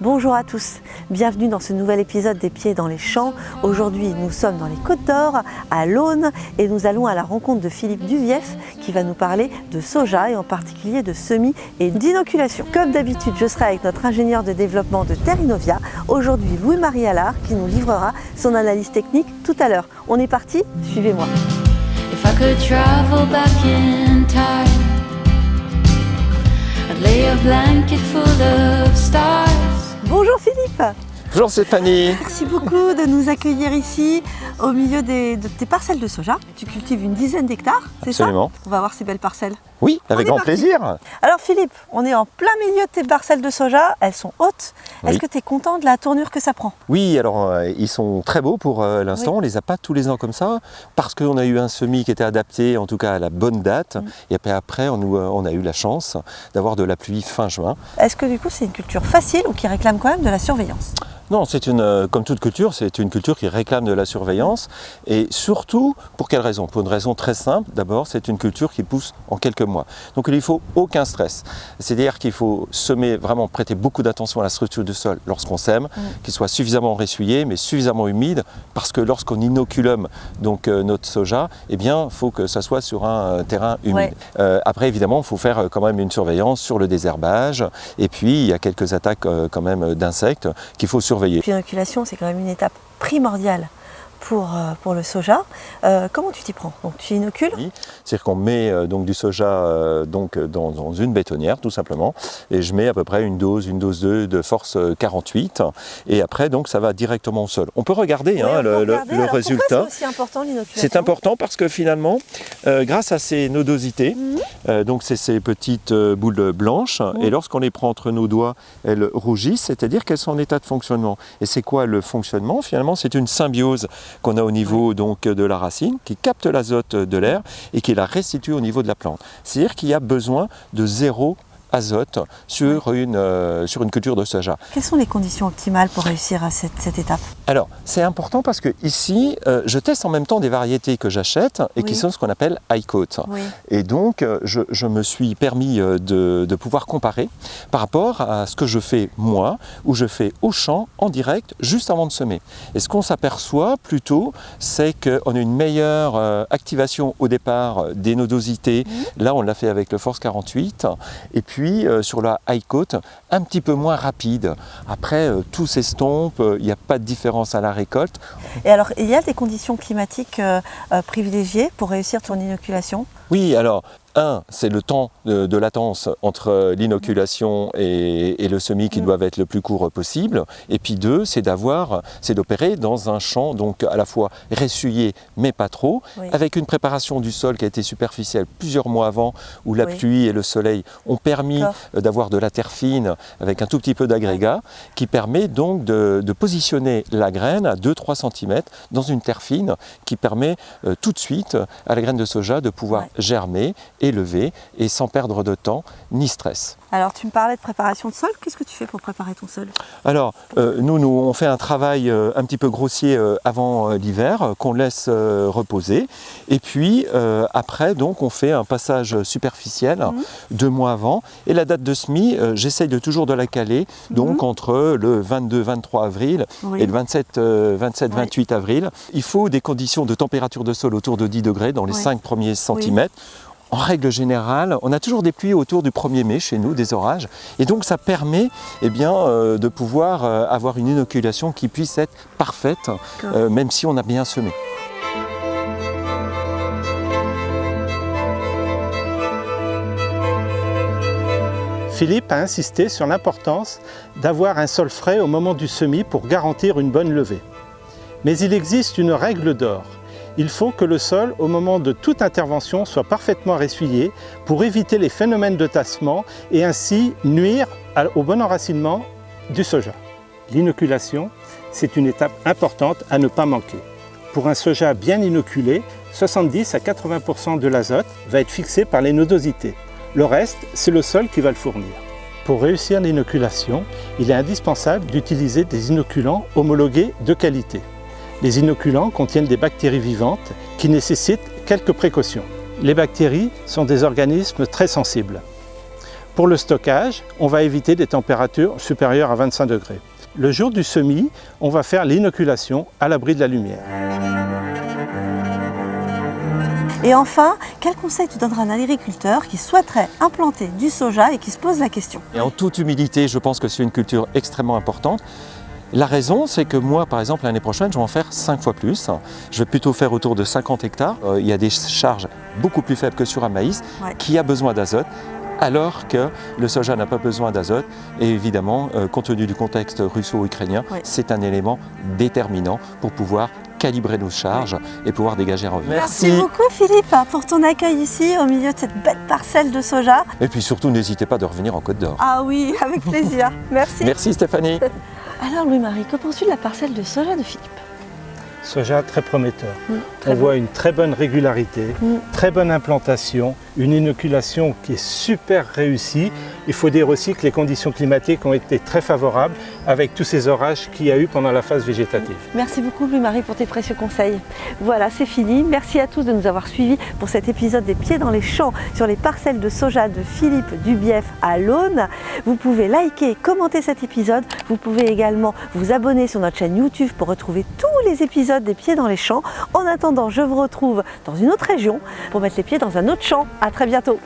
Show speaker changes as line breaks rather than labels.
Bonjour à tous, bienvenue dans ce nouvel épisode des Pieds dans les champs. Aujourd'hui nous sommes dans les Côtes d'Or, à l'Aune, et nous allons à la rencontre de Philippe Duvief qui va nous parler de soja et en particulier de semis et d'inoculation. Comme d'habitude, je serai avec notre ingénieur de développement de Terrinovia, aujourd'hui Louis-Marie Allard qui nous livrera son analyse technique tout à l'heure. On est parti, suivez-moi. If I could travel back in time, I'd lay a blanket full of stars. Bonjour Philippe.
Bonjour Stéphanie.
Merci beaucoup de nous accueillir ici au milieu de tes parcelles de soja. Tu cultives une dizaine d'hectares, c'est ça?
Absolument.
On va voir ces belles parcelles.
Oui, avec grand plaisir. Alors
Philippe, on est en plein milieu de tes parcelles de soja, elles sont hautes.
Oui.
Est-ce que tu es content de la tournure que ça prend?
Oui, alors ils sont très beaux pour l'instant,
Oui.
On les a pas tous les ans comme ça, parce qu'on a eu un semis qui était adapté, en tout cas à la bonne date, et après on a eu la chance d'avoir de la pluie fin juin.
Est-ce que du coup c'est une culture facile ou qui réclame quand même de la surveillance?
Non, comme toute culture, c'est une culture qui réclame de la surveillance, et surtout, pour quelle raison? Pour une raison très simple, d'abord, c'est une culture qui pousse en quelques mois. Donc il ne faut aucun stress. C'est-à-dire qu'il faut semer, vraiment prêter beaucoup d'attention à la structure du sol lorsqu'on sème, qu'il soit suffisamment ressuyé, mais suffisamment humide, parce que lorsqu'on inoculum donc, notre soja, eh bien, il faut que ça soit sur un terrain humide. Ouais. Après, évidemment, il faut faire quand même une surveillance sur le désherbage, et puis il y a quelques attaques quand même d'insectes qu'il faut surveiller.
L'inoculation, c'est quand même une étape primordiale pour le soja. Comment tu t'y prends? Donc tu inocules?
Oui, c'est-à-dire qu'on met donc du soja dans une bétonnière tout simplement, et je mets à peu près une dose 2 de force 48, et après donc ça va directement au sol. On peut regarder,
oui,
le résultat.
Pourquoi c'est aussi important l'inoculation?
C'est important parce que finalement, grâce à ces nodosités, donc c'est ces petites boules blanches, et lorsqu'on les prend entre nos doigts, elles rougissent, c'est-à-dire qu'elles sont en état de fonctionnement. Et c'est quoi le fonctionnement? Finalement, c'est une symbiose qu'on a au niveau donc, de la racine, qui capte l'azote de l'air et qui la restitue au niveau de la plante. C'est-à-dire qu'il y a besoin de 0 azote sur une culture de soja.
Quelles sont les conditions optimales pour réussir à cette étape? Alors,
c'est important parce que ici, je teste en même temps des variétés que j'achète et qui sont ce qu'on appelle high coat. Oui. Et donc, je me suis permis de pouvoir comparer par rapport à ce que je fais moi, où je fais au champ, en direct, juste avant de semer. Et ce qu'on s'aperçoit plutôt, c'est qu'on a une meilleure activation au départ des nodosités. Là, on l'a fait avec le Force 48. Et puis, sur la high coat, un petit peu moins rapide. Après, tout s'estompe, il n'y a pas de différence à la récolte.
Et alors, il y a des conditions climatiques privilégiées pour réussir ton inoculation?
Oui, alors, c'est le temps de latence entre l'inoculation et le semis qui doivent être le plus court possible. Et puis 2, c'est d'opérer dans un champ donc à la fois ressuyé mais pas trop, avec une préparation du sol qui a été superficielle plusieurs mois avant, où la pluie et le soleil ont permis d'avoir de la terre fine avec un tout petit peu d'agrégat, qui permet donc de positionner la graine à 2-3 cm dans une terre fine, qui permet tout de suite à la graine de soja de pouvoir germer, élevé et sans perdre de temps ni stress.
Alors tu me parlais de préparation de sol, qu'est-ce que tu fais pour préparer ton sol?
Alors nous on fait un travail un petit peu grossier avant l'hiver qu'on laisse reposer, et puis après donc on fait un passage superficiel 2 mois avant, et la date de semis j'essaye de toujours de la caler donc entre le 22-23 avril et le 27-28 avril. Il faut des conditions de température de sol autour de 10 degrés dans les 5 premiers centimètres. En règle générale, on a toujours des pluies autour du 1er mai chez nous, des orages, et donc ça permet de pouvoir avoir une inoculation qui puisse être parfaite, même si on a bien semé.
Philippe a insisté sur l'importance d'avoir un sol frais au moment du semis pour garantir une bonne levée. Mais il existe une règle d'or. Il faut que le sol, au moment de toute intervention, soit parfaitement ressuyé pour éviter les phénomènes de tassement et ainsi nuire au bon enracinement du soja. L'inoculation, c'est une étape importante à ne pas manquer. Pour un soja bien inoculé, 70 à 80% de l'azote va être fixé par les nodosités. Le reste, c'est le sol qui va le fournir. Pour réussir l'inoculation, il est indispensable d'utiliser des inoculants homologués de qualité. Les inoculants contiennent des bactéries vivantes qui nécessitent quelques précautions. Les bactéries sont des organismes très sensibles. Pour le stockage, on va éviter des températures supérieures à 25 degrés. Le jour du semis, on va faire l'inoculation à l'abri de la lumière.
Et enfin, quel conseil tu donneras à un agriculteur qui souhaiterait implanter du soja et qui se pose la question?
Et en toute humilité, je pense que c'est une culture extrêmement importante. La raison, c'est que moi, par exemple, l'année prochaine, je vais en faire 5 fois plus. Je vais plutôt faire autour de 50 hectares. Il y a des charges beaucoup plus faibles que sur un maïs qui a besoin d'azote, alors que le soja n'a pas besoin d'azote. Et évidemment, compte tenu du contexte russo-ukrainien, c'est un élément déterminant pour pouvoir calibrer nos charges et pouvoir dégager un revenu.
Merci beaucoup Philippe pour ton accueil ici au milieu de cette belle parcelle de soja.
Et puis surtout, n'hésitez pas de revenir en Côte d'Or.
Ah oui, avec plaisir. Merci.
Merci Stéphanie.
Alors Louis-Marie, que penses-tu de la parcelle de soja de Philippe?
Soja très prometteur. On voit une très bonne régularité, très bonne implantation, une inoculation qui est super réussie. Il faut dire aussi que les conditions climatiques ont été très favorables avec tous ces orages qu'il y a eu pendant la phase végétative.
Merci beaucoup Louis-Marie pour tes précieux conseils. Voilà, c'est fini. Merci à tous de nous avoir suivis pour cet épisode des Pieds dans les champs sur les parcelles de soja de Philippe Dubief à l'Aune. Vous pouvez liker, commenter cet épisode. Vous pouvez également vous abonner sur notre chaîne YouTube pour retrouver tous les épisodes des Pieds dans les champs. En attendant, je vous retrouve dans une autre région pour mettre les pieds dans un autre champ. À très bientôt.